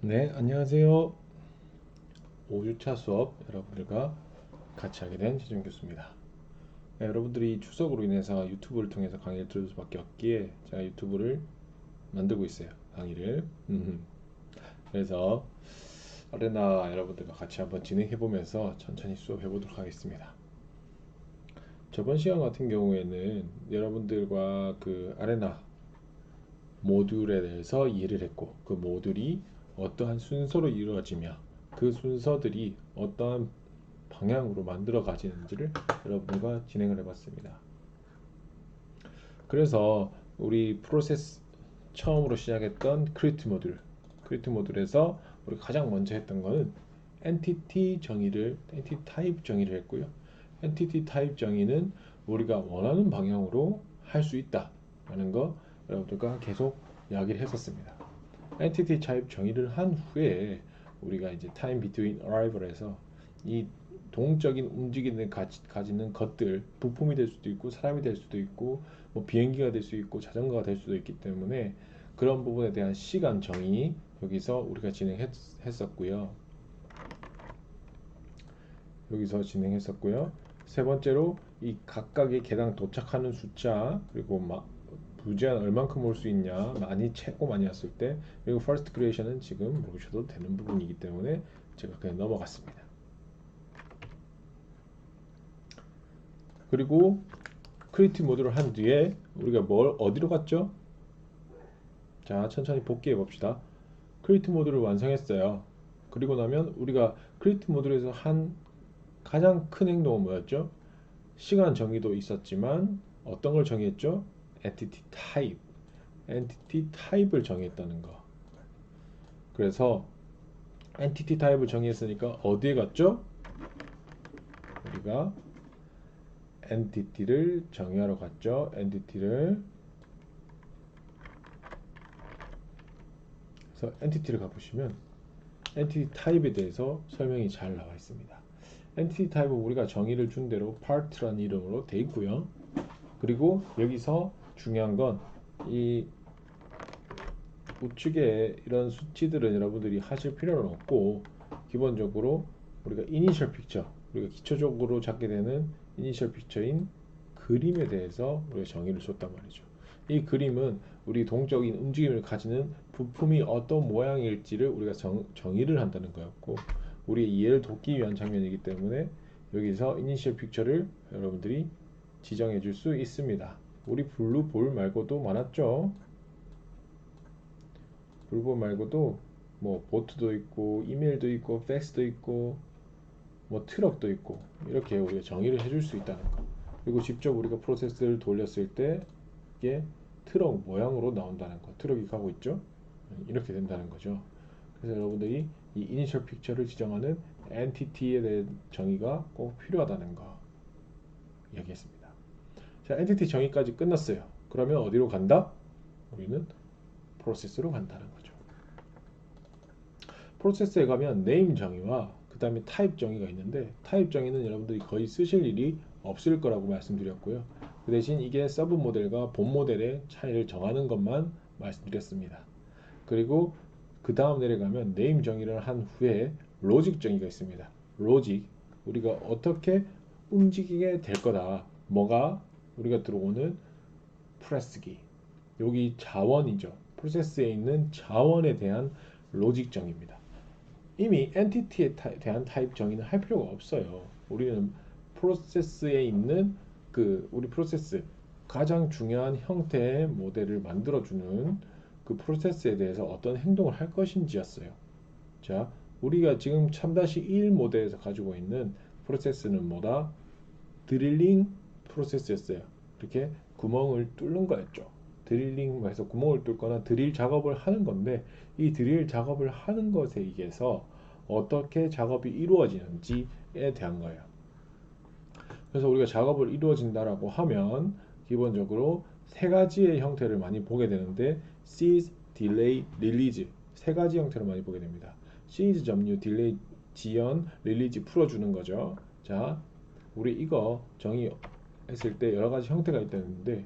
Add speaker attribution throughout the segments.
Speaker 1: 네, 안녕하세요. 5주차 수업 여러분들과 같이 하게 된 최준 교수입니다. 네, 여러분들이 추석으로 인해서 유튜브를 통해서 강의를 들을 수밖에 없기에 제가 유튜브를 만들고 있어요. 강의를. 그래서 아레나 여러분들과 같이 한번 진행해 보면서 천천히 수업해 보도록 하겠습니다. 저번 시간 같은 경우에는 여러분들과 그 아레나 모듈에 대해서 이해를 했고, 그 모듈이 어떠한 순서로 이루어지며 그 순서들이 어떠한 방향으로 만들어 가지는지를 여러분과 진행을 해봤습니다. 그래서 우리 프로세스 처음으로 시작했던 크리에이트 모듈에서 우리 가장 먼저 했던 거는 엔티티 타입 정의를 했고요. 엔티티 타입 정의는 우리가 원하는 방향으로 할 수 있다라는 거 여러분들과 계속 이야기를 했었습니다. 엔티티 타입 정의를 한 후에 우리가 이제 time between arrival에서 이 동적인 움직임을 가지는 것들, 부품이 될 수도 있고 사람이 될 수도 있고 뭐 비행기가 될 수 있고 자전거가 될 수도 있기 때문에 그런 부분에 대한 시간 정의 여기서 우리가 진행했었고요. 세 번째로 이 각각의 계단 도착하는 숫자 그리고 부재한 얼만큼 올 수 있냐 많이 최고 많이 왔을 때 그리고 퍼스트 크리에이션은 지금 모르셔도 되는 부분이기 때문에 제가 그냥 넘어갔습니다. 그리고 크리에이티브 모드를 한 뒤에 우리가 어디로 갔죠? 자, 천천히 복귀해 봅시다. 크리에이티브 모드를 완성했어요. 그리고 나면 우리가 크리에이티브 모드에서 한 가장 큰 행동은 뭐였죠? 시간 정의도 있었지만 어떤 걸 정의했죠? 엔티티 타입. 엔티티 타입을 정의했다는 거. 그래서 엔티티 타입을 정의했으니까 어디에 갔죠? 우리가 엔티티를 정의하러 갔죠. 그래서 엔티티를 가보시면 엔티티 타입에 대해서 설명이 잘 나와 있습니다. 엔티티 타입은 우리가 정의를 준 대로 part라는 이름으로 돼 있고요. 그리고 여기서 중요한 건 이 우측에 이런 수치들은 여러분들이 하실 필요는 없고 기본적으로 우리가 이니셜 픽처 우리가 기초적으로 잡게 되는 이니셜 픽처인 그림에 대해서 우리가 정의를 줬단 말이죠. 이 그림은 우리 동적인 움직임을 가지는 부품이 어떤 모양일지를 우리가 정의를 한다는 거였고 우리의 이해를 돕기 위한 장면이기 때문에 여기서 이니셜 픽처를 여러분들이 지정해 줄 수 있습니다. 우리 블루 볼 말고도 많았죠. 블루 말고도 뭐 보트도 있고 이메일도 있고 팩스도 있고 뭐 트럭도 있고 이렇게 우리가 정의를 해줄 수 있다는 거. 그리고 직접 우리가 프로세스를 돌렸을 때 이게 트럭 모양으로 나온다는 거. 트럭이 가고 있죠. 이렇게 된다는 거죠. 그래서 여러분들이 이 이니셜 픽처를 지정하는 엔티티에 대한 정의가 꼭 필요하다는 거 이야기했습니다. 자, 엔티티 정의까지 끝났어요. 그러면 어디로 간다? 우리는 프로세스로 간다는 거죠. 프로세스에 가면 네임 정의와 그 다음에 타입 정의가 있는데 타입 정의는 여러분들이 거의 쓰실 일이 없을 거라고 말씀드렸고요. 그 대신 이게 서브 모델과 본 모델의 차이를 정하는 것만 말씀드렸습니다. 그리고 그 다음 내려가면 네임 정의를 한 후에 로직 정의가 있습니다. 로직 우리가 어떻게 움직이게 될 거다. 뭐가 우리가 들어오는 프레스기 여기 자원이죠. 프로세스에 있는 자원에 대한 로직 정의입니다. 이미 엔티티에 대한 타입 정의는 할 필요가 없어요. 우리는 프로세스에 있는 우리 프로세스 가장 중요한 형태의 모델을 만들어주는 그 프로세스에 대해서 어떤 행동을 할 것인지였어요. 자, 우리가 지금 3-1 모델에서 가지고 있는 프로세스는 뭐다? 드릴링 프로세스였어요. 이렇게 구멍을 뚫는 거였죠. 드릴링에서 구멍을 뚫거나 드릴 작업을 하는 건데 이 드릴 작업을 하는 것에 의해서 어떻게 작업이 이루어지는지에 대한 거예요. 그래서 우리가 작업을 이루어진다라고 하면 기본적으로 세 가지의 형태를 많이 보게 되는데 seize, delay, release 세 가지 형태를 많이 보게 됩니다. seize 점유, delay 지연, release 풀어주는 거죠. 자, 우리 이거 정의했을 때 여러 가지 형태가 있다는데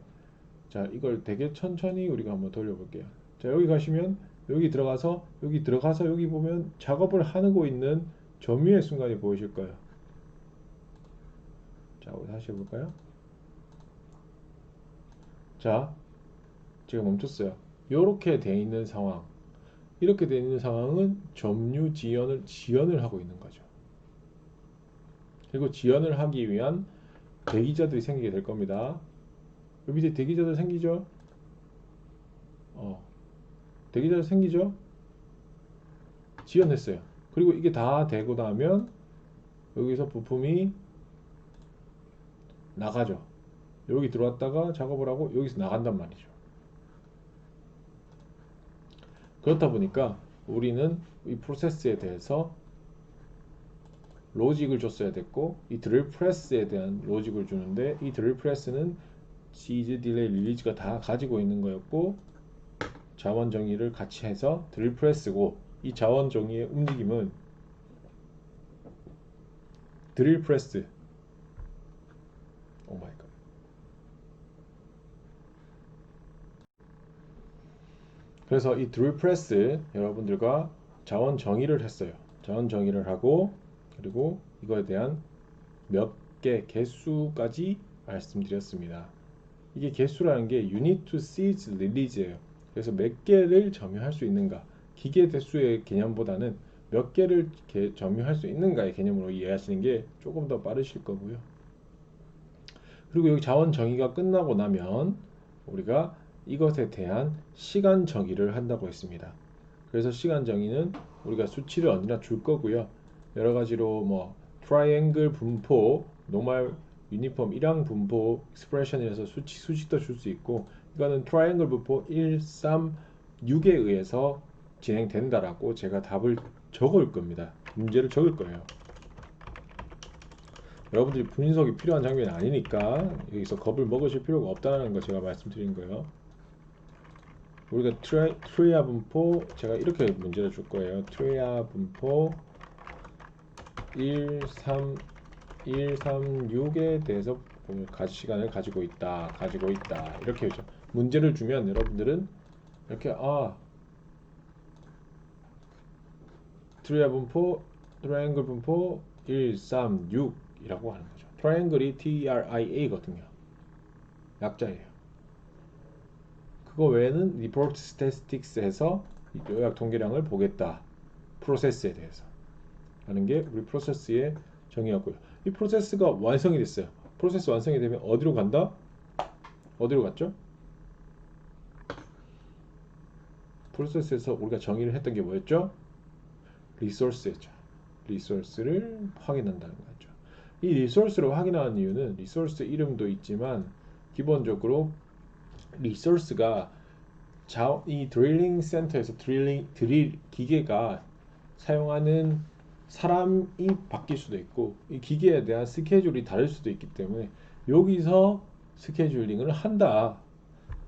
Speaker 1: 자, 이걸 되게 천천히 우리가 한번 돌려볼게요. 자, 여기 가시면 여기 들어가서 여기 보면 작업을 하고 있는 점유의 순간이 보이실 거예요. 자, 우리 다시 해볼까요? 자, 제가 멈췄어요. 이렇게 돼 있는 상황, 이렇게 돼 있는 상황은 점유 지연을 하고 있는 거죠. 그리고 지연을 하기 위한 대기자들이 생기게 될 겁니다. 여기 밑에 대기자들 생기죠? 대기자들 생기죠? 지연했어요. 그리고 이게 다 되고 나면 여기서 부품이 나가죠. 여기 들어왔다가 작업을 하고 여기서 나간단 말이죠. 그렇다 보니까 우리는 이 프로세스에 대해서 로직을 줬어야 됐고, 이 드릴 프레스에 대한 로직을 주는데, 이 드릴 프레스는 시즈, 딜레이, 릴리즈가 다 가지고 있는 거였고, 자원 정의를 같이 해서 드릴 프레스고, 이 자원 정의의 움직임은 드릴 프레스, 오 마이 갓, 그래서 이 드릴 프레스 여러분들과 자원 정의를 했어요. 자원 정의를 하고, 그리고 이거에 대한 몇 개 개수까지 말씀드렸습니다. 이게 개수라는 게 unit to seize release예요. 그래서 몇 개를 점유할 수 있는가, 기계 대수의 개념보다는 몇 개를 점유할 수 있는가의 개념으로 이해하시는 게 조금 더 빠르실 거고요. 그리고 여기 자원 정의가 끝나고 나면 우리가 이것에 대한 시간 정의를 한다고 했습니다. 그래서 시간 정의는 우리가 수치를 언제나 줄 거고요. 여러 가지로 뭐 트라이앵글 분포, 노멀, 유니폼, 일항 분포 익스프레션에서 수식도 줄 수 있고, 이거는 트라이앵글 분포 1, 3, 6에 의해서 진행된다라고 제가 답을 적을 겁니다. 문제를 적을 거예요. 여러분들이 분석이 필요한 장면이 아니니까 여기서 겁을 먹으실 필요가 없다는 거 제가 말씀드린 거예요. 우리가 트레이아 분포, 제가 이렇게 문제를 줄 거예요. 트레이아 분포 1, 3, 6에 대해서 시간을 가지고 있다. 이렇게 해죠. 문제를 주면 여러분들은 이렇게 트라이앵글 분포 1, 3, 6이라고 하는 거죠. 트라이앵글이 TRIA거든요. 약자예요. 그거 외에는 리포트 스태티스틱스에서 요약 통계량을 보겠다. 프로세스에 대해서 하는 게 우리 프로세스의 정의였고요. 이 프로세스가 완성이 됐어요. 프로세스 완성이 되면 어디로 간다? 어디로 갔죠? 프로세스에서 우리가 정의를 했던 게 뭐였죠? 리소스였죠. 리소스를 확인한다는 거죠. 이 리소스를 확인하는 이유는 리소스 이름도 있지만 기본적으로 리소스가 이 드릴링 센터에서 드릴 기계가 사용하는 사람이 바뀔 수도 있고, 이 기계에 대한 스케줄이 다를 수도 있기 때문에 여기서 스케줄링을 한다.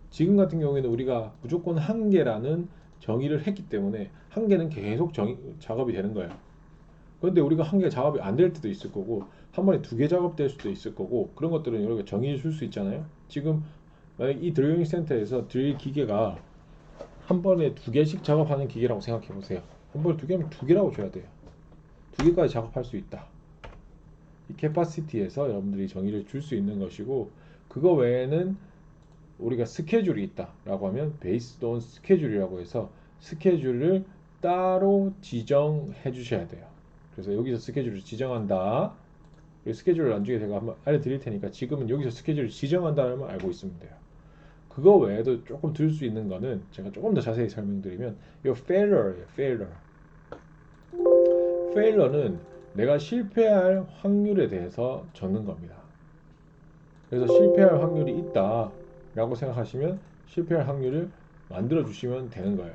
Speaker 1: 지금 같은 경우에는 우리가 무조건 한 개라는 정의를 했기 때문에 한 개는 계속 작업이 되는 거예요. 그런데 우리가 한 개 작업이 안 될 때도 있을 거고, 한 번에 두 개 작업될 수도 있을 거고, 그런 것들은 여러 개 정의를 줄 수 있잖아요. 지금 만약 이 드릴링 센터에서 드릴 기계가 한 번에 두 개씩 작업하는 기계라고 생각해 보세요. 한 번에 두 개면 두 개라고 줘야 돼요. 두 개까지 작업할 수 있다. 이 캐파시티에서 여러분들이 정의를 줄 수 있는 것이고, 그거 외에는 우리가 스케줄이 있다라고 하면 based on 스케줄이라고 해서 스케줄을 따로 지정해 주셔야 돼요. 그래서 여기서 스케줄을 지정한다. 스케줄을 나중에 제가 한번 알려드릴 테니까 지금은 여기서 스케줄을 지정한다는 걸 알고 있으면 돼요. 그거 외에도 조금 들 수 있는 거는 제가 조금 더 자세히 설명드리면 이 failure예요. failure는 내가 실패할 확률에 대해서 적는 겁니다. 그래서 실패할 확률이 있다 라고 생각하시면 실패할 확률을 만들어 주시면 되는 거예요.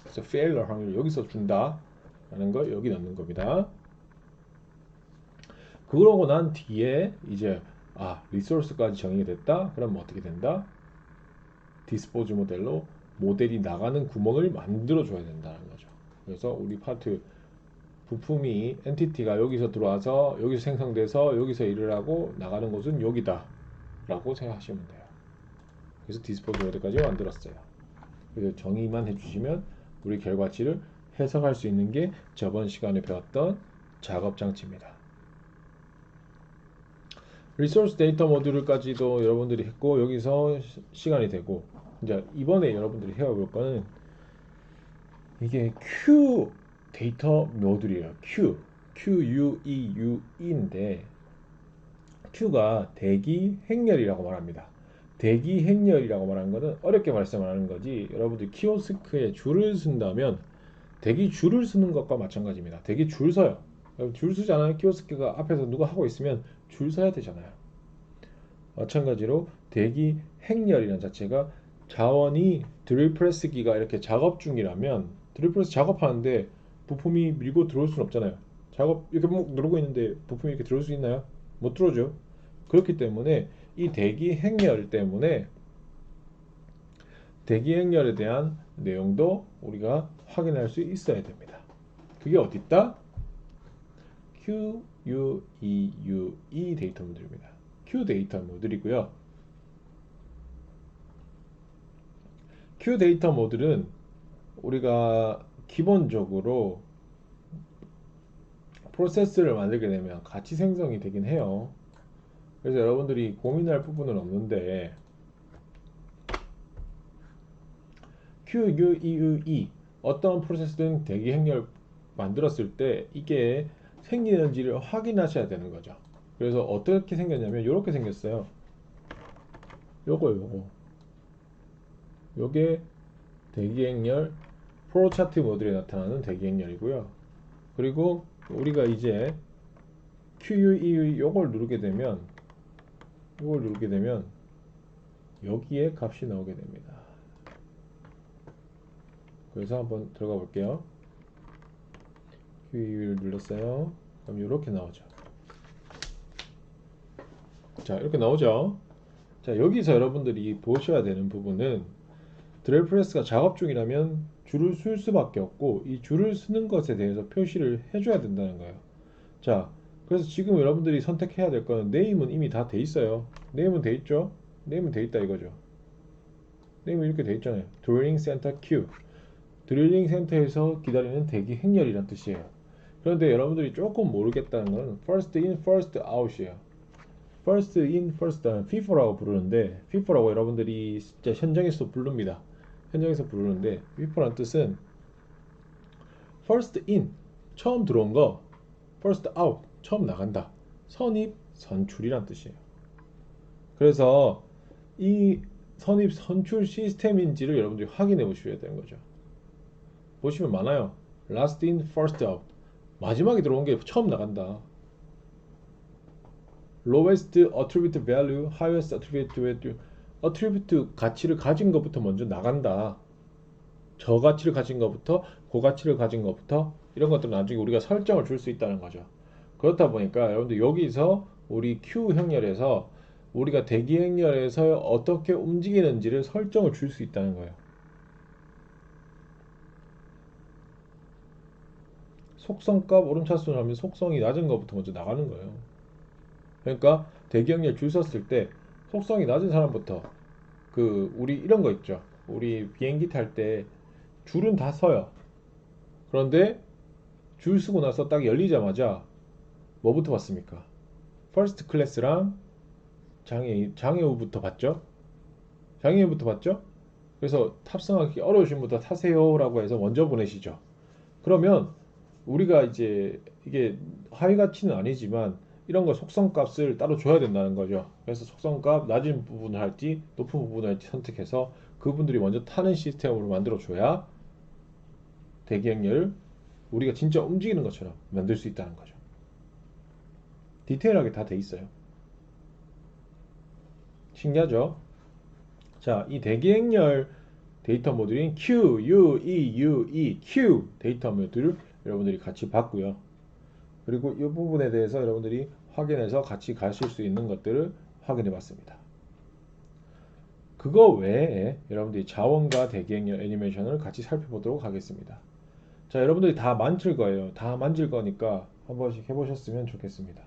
Speaker 1: 그래서 failure 확률을 여기서 준다 라는 걸 여기 넣는 겁니다. 그러고 난 뒤에 이제 리소스까지 정의가 됐다. 그럼 어떻게 된다? 디스포즈 모델로 모델이 나가는 구멍을 만들어 줘야 된다는 거죠. 그래서 우리 파트 부품이 엔티티가 여기서 들어와서 여기서 생성돼서 여기서 일을 하고 나가는 곳은 여기다 라고 생각하시면 돼요. 그래서 디스포즈 모델까지 만들었어요. 그래서 정의만 해주시면 우리 결과치를 해석할 수 있는 게 저번 시간에 배웠던 작업 장치입니다. 리소스 데이터 모듈까지도 여러분들이 했고 여기서 시간이 되고 이제 이번에 여러분들이 해볼 거는 이게 Q 데이터 모듈이에요. QUEUE인데 Q가 대기 행렬이라고 말합니다. 대기 행렬이라고 말하는 것은 어렵게 말씀하는 거지 여러분들 키오스크에 줄을 쓴다면 대기 줄을 쓰는 것과 마찬가지입니다. 대기 줄 서요. 줄 서잖아요. 키오스크가 앞에서 누가 하고 있으면 줄 서야 되잖아요. 마찬가지로 대기 행렬이라는 자체가 자원이 드릴프레스기가 이렇게 작업 중이라면 드릴프레스 작업하는데 부품이 밀고 들어올 수는 없잖아요. 작업 이렇게 목 누르고 있는데 부품이 이렇게 들어올 수 있나요? 못 들어오죠. 그렇기 때문에 이 대기 행렬 때문에 대기 행렬에 대한 내용도 우리가 확인할 수 있어야 됩니다. 그게 어디 있다? QUEUE 데이터 모듈입니다. Q 데이터 모듈이고요. Q 데이터 모듈은 우리가 기본적으로 프로세스를 만들게 되면 같이 생성이 되긴 해요. 그래서 여러분들이 고민할 부분은 없는데 QUEUE 어떤 프로세스든 대기 행렬 만들었을 때 이게 생기는지를 확인하셔야 되는 거죠. 그래서 어떻게 생겼냐면 이렇게 생겼어요. 요거 요게 대기 행렬 프로 차트 모듈에 나타나는 대기 행렬이고요. 그리고 우리가 이제 QUEE 요걸 누르게 되면 여기에 값이 나오게 됩니다. 그래서 한번 들어가 볼게요. QUE를 눌렀어요. 그럼 이렇게 나오죠. 자, 이렇게 나오죠. 자, 여기서 여러분들이 보셔야 되는 부분은 드릴프레스가 작업 중이라면 줄을 쓸 수밖에 없고 이 줄을 쓰는 것에 대해서 표시를 해줘야 된다는 거예요. 자, 그래서 지금 여러분들이 선택해야 될 거는 네임은 이미 다 돼 있어요. 네임은 돼 있죠? 네임은 돼 있다 이거죠. 네임은 이렇게 돼 있잖아요. 드릴링 센터 Q. 드릴링 센터에서 기다리는 대기 행렬이란 뜻이에요. 그런데 여러분들이 조금 모르겠다는 건 first in, first out이에요. first in, first out, FIFO라고 부르는데 FIFO라고 여러분들이 진짜 현장에서 부릅니다. 현장에서 부르는데 FIFO란 뜻은 first in, 처음 들어온 거, first out, 처음 나간다. 선입, 선출이란 뜻이에요. 그래서 이 선입, 선출 시스템인지를 여러분들이 확인해 보셔야 되는 거죠. 보시면 많아요. last in, first out. 마지막에 들어온 게 처음 나간다. lowest attribute value, highest attribute value. attribute 가치를 가진 것부터 먼저 나간다. 저 가치를 가진 것부터 고가치를 가진 것부터 이런 것들은 나중에 우리가 설정을 줄 수 있다는 거죠. 그렇다 보니까 여러분들 여기서 우리 Q 행렬에서 우리가 대기 행렬에서 어떻게 움직이는지를 설정을 줄 수 있다는 거예요. 속성값 오름차순을 하면 속성이 낮은 것부터 먼저 나가는 거예요. 그러니까 대기 행렬 줄 섰을 때 속성이 낮은 사람부터 우리 이런 거 있죠. 우리 비행기 탈 때 줄은 다 서요. 그런데 줄 서고 나서 딱 열리자마자 뭐부터 봤습니까? 퍼스트 클래스랑 장애우부터 봤죠? 장애우부터 봤죠? 그래서 탑승하기 어려우신 분들 타세요라고 해서 먼저 보내시죠. 그러면 우리가 이제 이게 하위 가치는 아니지만 이런 거 속성값을 따로 줘야 된다는 거죠. 그래서 속성값 낮은 부분을 할지 높은 부분을 할지 선택해서 그분들이 먼저 타는 시스템으로 만들어 줘야 대기행렬 우리가 진짜 움직이는 것처럼 만들 수 있다는 거죠. 디테일하게 다 돼 있어요. 신기하죠? 자, 이 대기행렬 데이터 모듈인 Q 데이터 모듈을 여러분들이 같이 봤고요. 그리고 이 부분에 대해서 여러분들이 확인해서 같이 가실 수 있는 것들을 확인해 봤습니다. 그거 외에 여러분들이 자원과 대기행렬 애니메이션을 같이 살펴보도록 하겠습니다. 자, 여러분들이 다 만질 거예요. 다 만질 거니까 한 번씩 해보셨으면 좋겠습니다.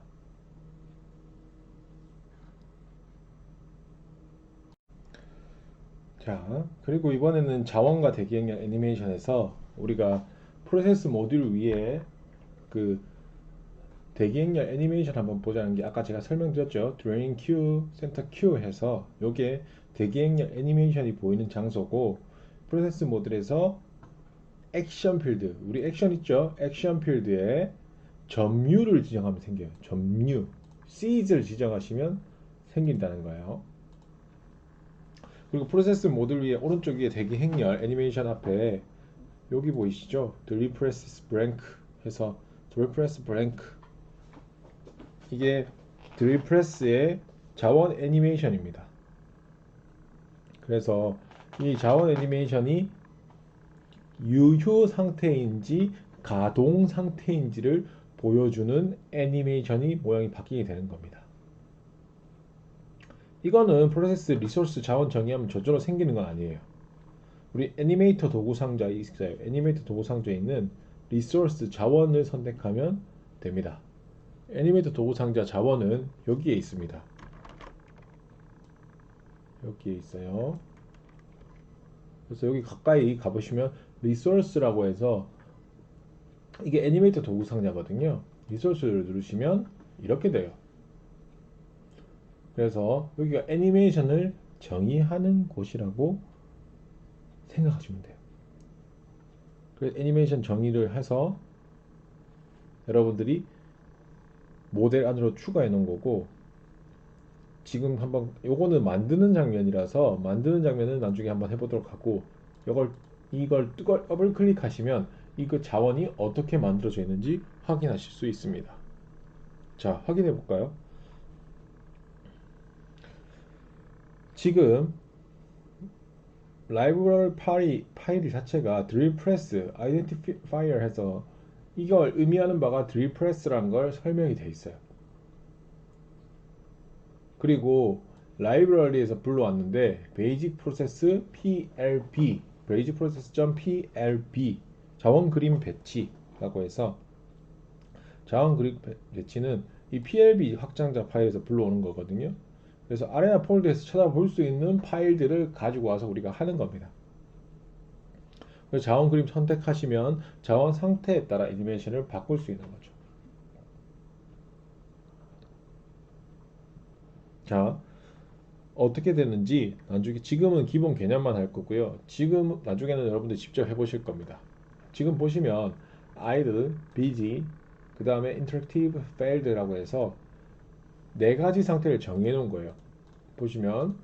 Speaker 1: 자, 그리고 이번에는 자원과 대기행렬 애니메이션에서 우리가 프로세스 모듈 위에 그 대기행렬 애니메이션 한번 보자는 게 아까 제가 설명드렸죠. 드레인 큐, 센터 큐 해서 요게 대기행렬 애니메이션이 보이는 장소고 프로세스 모듈에서 액션 필드, 우리 액션 있죠? 액션 필드에 점유를 지정하면 생겨요. 점유, 시즈를 지정하시면 생긴다는 거예요. 그리고 프로세스 모듈 위에 오른쪽 위에 대기 행렬 애니메이션 앞에 여기 보이시죠? The repress blank 해서 The repress blank 이게 The repress의 자원 애니메이션입니다. 그래서 이 자원 애니메이션이 유효 상태인지 가동 상태인지를 보여주는 애니메이션이 모양이 바뀌게 되는 겁니다. 이거는 프로세스 리소스 자원 정의하면 저절로 생기는 건 아니에요. 우리 애니메이터 도구 상자에 있어요. 애니메이터 도구 상자에 있는 리소스 자원을 선택하면 됩니다. 애니메이터 도구 상자 자원은 여기에 있습니다. 여기에 있어요. 그래서 여기 가까이 가보시면 리소스라고 해서 이게 애니메이터 도구 상자거든요. 리소스를 누르시면 이렇게 돼요. 그래서 여기가 애니메이션을 정의하는 곳이라고 생각하시면 돼요. 그래서 애니메이션 정의를 해서 여러분들이 모델 안으로 추가해 놓은 거고, 지금 한번 요거는 만드는 장면이라서 만드는 장면은 나중에 한번 해보도록 하고, 이걸 더블 클릭하시면 이거 자원이 어떻게 만들어져 있는지 확인하실 수 있습니다. 자, 확인해 볼까요? 지금 라이브러리 파일 자체가 드릴프레스 아이덴티파이어 해서 이걸 의미하는 바가 드릴프레스라는 걸 설명이 돼 있어요. 그리고 라이브러리에서 불러왔는데 베이직 프로세스 PLB 베이직 프로세스.plb 자원 그림 배치라고 해서 자원 그림 배치는 이 PLB 확장자 파일에서 불러오는 거거든요. 그래서 아레나 폴더에서 찾아볼 수 있는 파일들을 가지고 와서 우리가 하는 겁니다. 그래서 자원 그림 선택하시면 자원 상태에 따라 애니메이션을 바꿀 수 있는 거죠. 자, 어떻게 되는지 나중에, 지금은 기본 개념만 할 거고요. 지금 나중에는 여러분들 직접 해보실 겁니다. 지금 보시면 idle, busy, 그 다음에 interactive, failed라고 해서 네 가지 상태를 정해 놓은 거예요. 보시면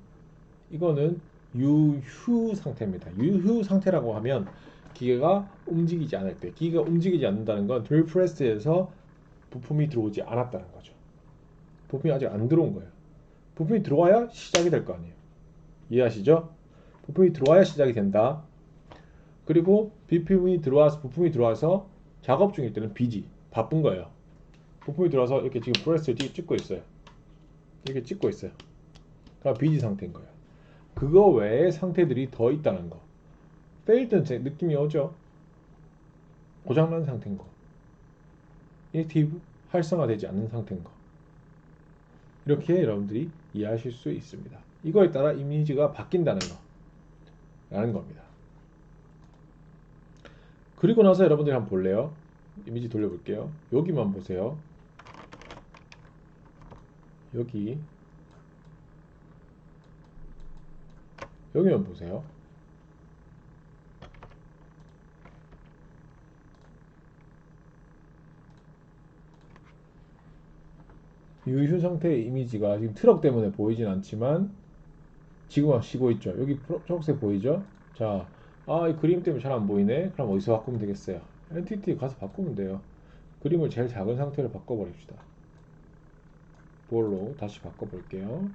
Speaker 1: 이거는 유휴 상태입니다. 유휴 상태라고 하면 기계가 움직이지 않을 때, 기계가 움직이지 않는다는 건 드릴프레스에서 부품이 들어오지 않았다는 거죠. 부품이 아직 안 들어온 거예요. 부품이 들어와야 시작이 될 거 아니에요. 이해하시죠? 부품이 들어와야 시작이 된다. 그리고 부품이 들어와서 작업 중일 때는 비지, 바쁜 거예요. 부품이 들어와서 이렇게 지금 프레스를 찍고 있어요. 이렇게 찍고 있어요. 그럼 비지 상태인 거예요. 그거 외에 상태들이 더 있다는 거. 페일드는 느낌이 오죠? 고장난 상태인 거. 액티브, 활성화되지 않는 상태인 거. 이렇게 여러분들이 이해하실 수 있습니다. 이거에 따라 이미지가 바뀐다는 거 라는 겁니다. 그리고 나서 여러분들이 한번 볼래요? 이미지 돌려볼게요. 여기만 보세요. 여기만 보세요. 유휴 상태의 이미지가 지금 트럭 때문에 보이진 않지만 지금 쉬고 있죠. 여기 초록색 보이죠? 자, 이 그림 때문에 잘 안 보이네. 그럼 어디서 바꾸면 되겠어요? 엔티티 가서 바꾸면 돼요. 그림을 제일 작은 상태로 바꿔버립시다. 볼로 다시 바꿔볼게요.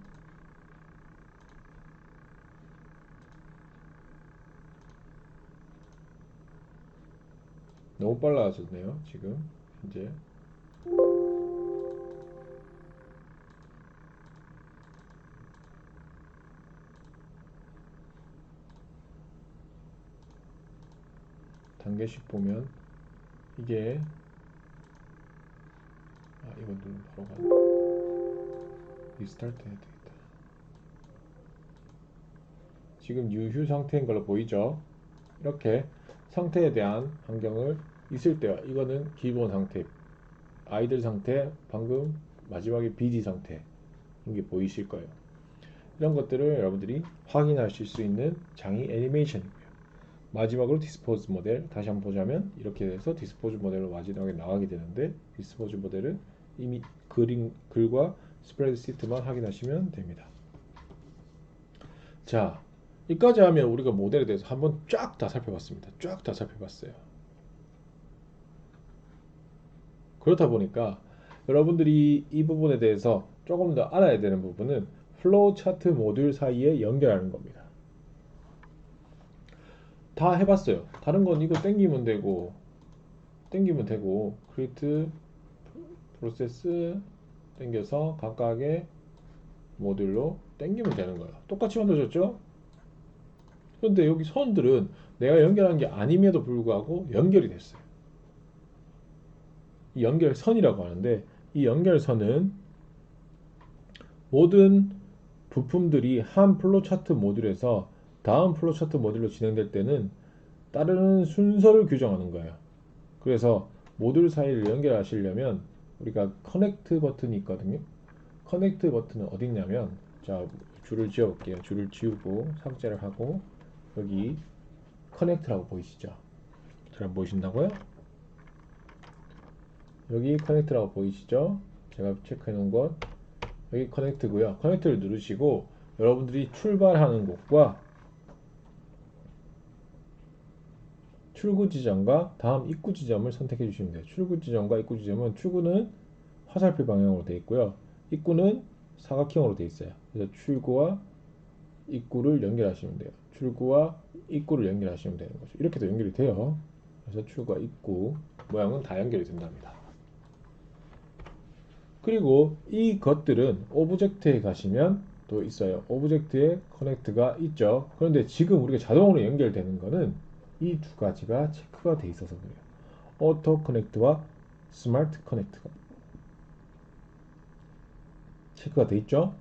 Speaker 1: 너무 빨라졌네요. 지금 이제 단계씩 보면 이게 이건 누르면 바로 가. 리스타트 해야 되겠다. 지금 유휴 상태인 걸로 보이죠? 이렇게 상태에 대한 환경을 있을 때와 이거는 기본 상태, 아이들 상태, 방금 마지막에 BD 상태 이게 보이실 거예요. 이런 것들을 여러분들이 확인하실 수 있는 장이 애니메이션이고요. 마지막으로 디스포즈 모델 다시 한번 보자면 이렇게 돼서 디스포즈 모델로 마지막에 나가게 되는데 디스포즈 모델은 이미 글과 스프레드 시트만 확인하시면 됩니다. 자, 여기까지 하면 우리가 모델에 대해서 한번 쫙 다 살펴봤습니다. 쫙 다 살펴봤어요. 그렇다 보니까 여러분들이 이 부분에 대해서 조금 더 알아야 되는 부분은 플로우 차트 모듈 사이에 연결하는 겁니다. 다 해봤어요. 다른 건 이거 땡기면 되고 크리에이트 프로세스 땡겨서 각각의 모듈로 땡기면 되는 거예요. 똑같이 만들어졌죠? 그런데 여기 선들은 내가 연결한 게 아님에도 불구하고 연결이 됐어요. 이 연결선이라고 하는데 이 연결선은 모든 부품들이 한 플로우 차트 모듈에서 다음 플로우 차트 모듈로 진행될 때는 따르는 순서를 규정하는 거예요. 그래서 모듈 사이를 연결하시려면 우리가 커넥트 버튼이 있거든요. 커넥트 버튼은 어디 있냐면 자 줄을 지워 볼게요. 줄을 지우고 삭제를 하고 여기 커넥트라고 보이시죠? 잘 안 보이신다고요? 여기 커넥트라고 보이시죠? 제가 체크해 놓은 것 여기 커넥트고요. 커넥트를 누르시고 여러분들이 출발하는 곳과 출구 지점과 다음 입구 지점을 선택해 주시면 돼요. 출구 지점과 입구 지점은 출구는 화살표 방향으로 되어 있고요. 입구는 사각형으로 되어 있어요. 그래서 출구와 입구를 연결하시면 돼요. 출구와 입구를 연결하시면 되는 거죠. 이렇게도 연결이 돼요. 그래서 출구와 입구 모양은 다 연결이 된답니다. 그리고 이 것들은 오브젝트에 가시면 또 있어요. 오브젝트에 커넥트가 있죠. 그런데 지금 우리가 자동으로 연결되는 거는 이 두 가지가 체크가 돼 있어서 그래요. 오토 커넥트와 스마트 커넥트가 체크가 돼 있죠.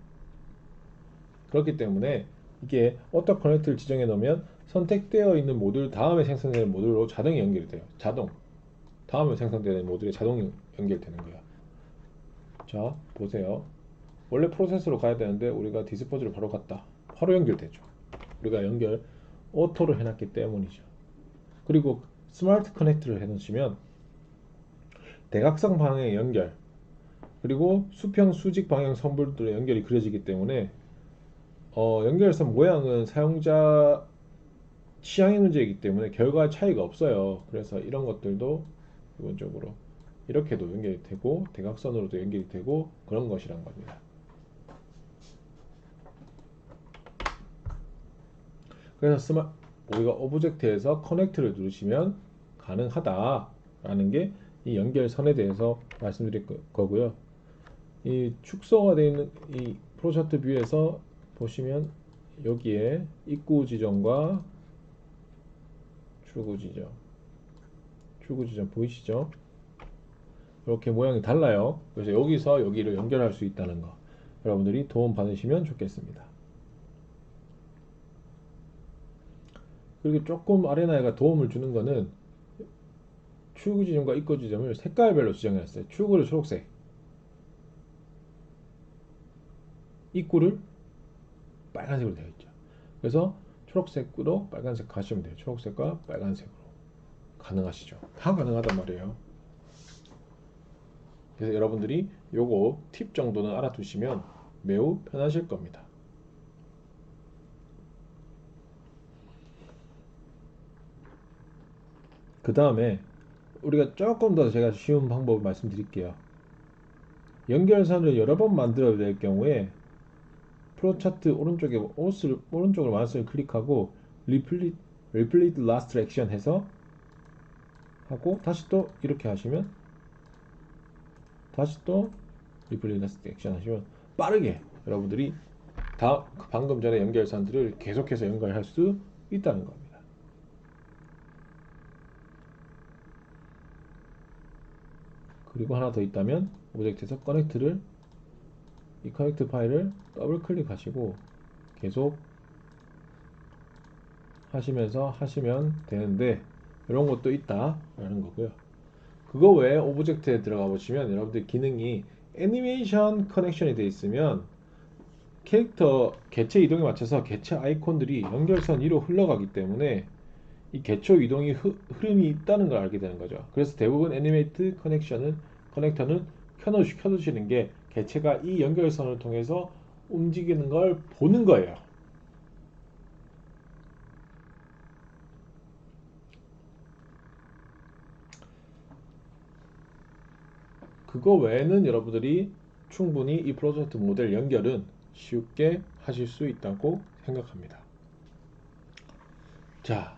Speaker 1: 그렇기 때문에 이게 오토 커넥트를 지정해 놓으면 선택되어 있는 모듈 다음에 생성되는 모듈로 자동이 연결이 돼요. 자동 다음에 생성되는 모듈에 자동이 연결되는 거야. 자 보세요. 원래 프로세스로 가야 되는데 우리가 디스포즈로 바로 갔다. 바로 연결되죠. 우리가 연결 오토로 해놨기 때문이죠. 그리고 스마트 커넥트를 해놓으시면 대각선 방향의 연결 그리고 수평 수직 방향 선불들의 연결이 그려지기 때문에 연결선 모양은 사용자 취향의 문제이기 때문에 결과 차이가 없어요. 그래서 이런 것들도 기본적으로 이렇게도 연결이 되고 대각선으로도 연결이 되고 그런 것이란 겁니다. 그래서 우리가 오브젝트에서 커넥트를 누르시면 가능하다라는 게 이 연결선에 대해서 말씀드릴 거고요. 이 축소가 되어 있는 이 프로차트 뷰에서 보시면 여기에 입구 지점과 출구 지점 보이시죠? 이렇게 모양이 달라요. 그래서 여기서 여기를 연결할 수 있다는 거 여러분들이 도움 받으시면 좋겠습니다. 그리고 조금 아레나가 도움을 주는 거는 출구 지점과 입구 지점을 색깔별로 지정했어요. 출구를 초록색, 입구를 빨간색으로 되어 있죠. 그래서 초록색으로 빨간색 가시면 돼요. 초록색과 빨간색으로 가능하시죠. 다 가능하단 말이에요. 그래서 여러분들이 요거 팁 정도는 알아두시면 매우 편하실 겁니다. 그 다음에 우리가 조금 더 제가 쉬운 방법을 말씀드릴게요. 연결선을 여러 번 만들어야 될 경우에 프로차트 오른쪽으로 마우스를 클릭하고 Repeat Last Action 해서 하고 다시 또 이렇게 하시면 다시 또 Repeat Last Action 하시면 빠르게 여러분들이 방금 전에 연결선들을 계속해서 연결할 수 있다는 겁니다. 그리고 하나 더 있다면 오브젝트에서 이 커넥트 파일을 더블 클릭하시고 계속 하시면서 하시면 되는데 이런 것도 있다라는 거고요. 그거 외에 오브젝트에 들어가 보시면 여러분들 기능이 애니메이션 커넥션이 되어 있으면 캐릭터 개체 이동에 맞춰서 개체 아이콘들이 연결선 위로 흘러가기 때문에 이 개초 이동이 흐름이 있다는 걸 알게 되는 거죠. 그래서 대부분 애니메이트 커넥터는 켜두시는 게 개체가 이 연결선을 통해서 움직이는 걸 보는 거예요. 그거 외에는 여러분들이 충분히 이 프로젝트 모델 연결은 쉽게 하실 수 있다고 생각합니다. 자,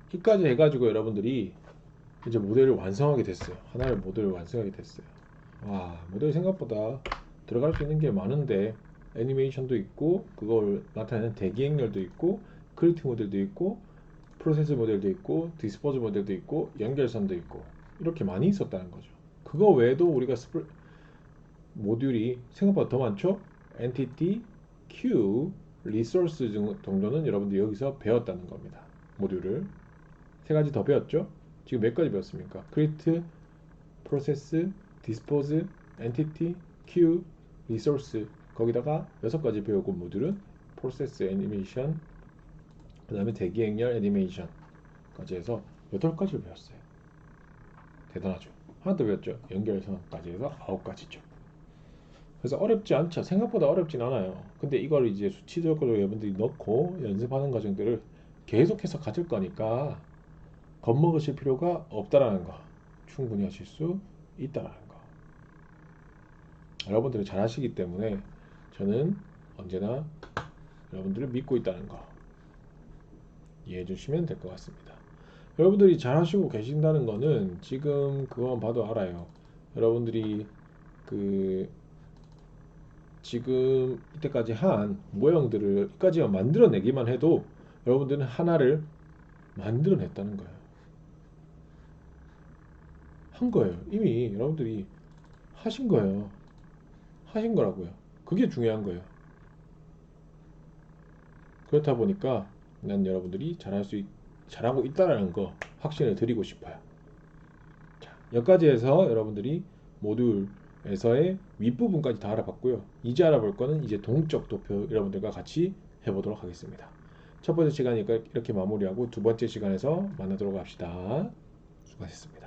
Speaker 1: 여기까지 해가지고 여러분들이 이제 모델을 완성하게 됐어요. 하나의 모델을 완성하게 됐어요. 와, 모델 생각보다 들어갈 수 있는 게 많은데 애니메이션도 있고 그걸 나타내는 대기행렬도 있고 크리에이트 모델도 있고 프로세스 모델도 있고 디스포즈 모델도 있고 연결선도 있고 이렇게 많이 있었다는 거죠. 그거 외에도 우리가 모듈이 생각보다 더 많죠? 엔티티, q, 리소스 정도는 여러분들 여기서 배웠다는 겁니다. 모듈을 세 가지 더 배웠죠? 지금 몇 가지 배웠습니까? create, process, dispose, entity, queue, resource 거기다가 6가지 배우고 모듈은 process, animation 그 다음에 대기행렬 애니메이션까지 해서 8가지를 배웠어요. 대단하죠. 하나 더 배웠죠. 연결선까지 해서 9가지죠. 그래서 어렵지 않죠. 생각보다 어렵진 않아요. 근데 이걸 이제 수치적으로 여러분들이 넣고 연습하는 과정들을 계속해서 가질 거니까 겁먹으실 필요가 없다라는 거. 충분히 하실 수 있다라는 거. 여러분들이 잘 하시기 때문에 저는 언제나 여러분들을 믿고 있다는 거 이해해 주시면 될 것 같습니다. 여러분들이 잘 하시고 계신다는 거는 지금 그거만 봐도 알아요. 여러분들이 그 지금 이때까지 한 모형들을 까지만 만들어내기만 해도 여러분들은 하나를 만들어냈다는 거예요. 한 거예요. 이미 여러분들이 하신 거예요. 하신 거라고요. 그게 중요한 거예요. 그렇다 보니까 난 여러분들이 잘하고 있다라는 거 확신을 드리고 싶어요. 자, 여기까지 해서 여러분들이 모듈에서의 윗부분까지 다 알아봤고요. 이제 알아볼 거는 이제 동적 도표 여러분들과 같이 해보도록 하겠습니다. 첫 번째 시간이니까 이렇게 마무리하고 두 번째 시간에서 만나도록 합시다. 수고하셨습니다.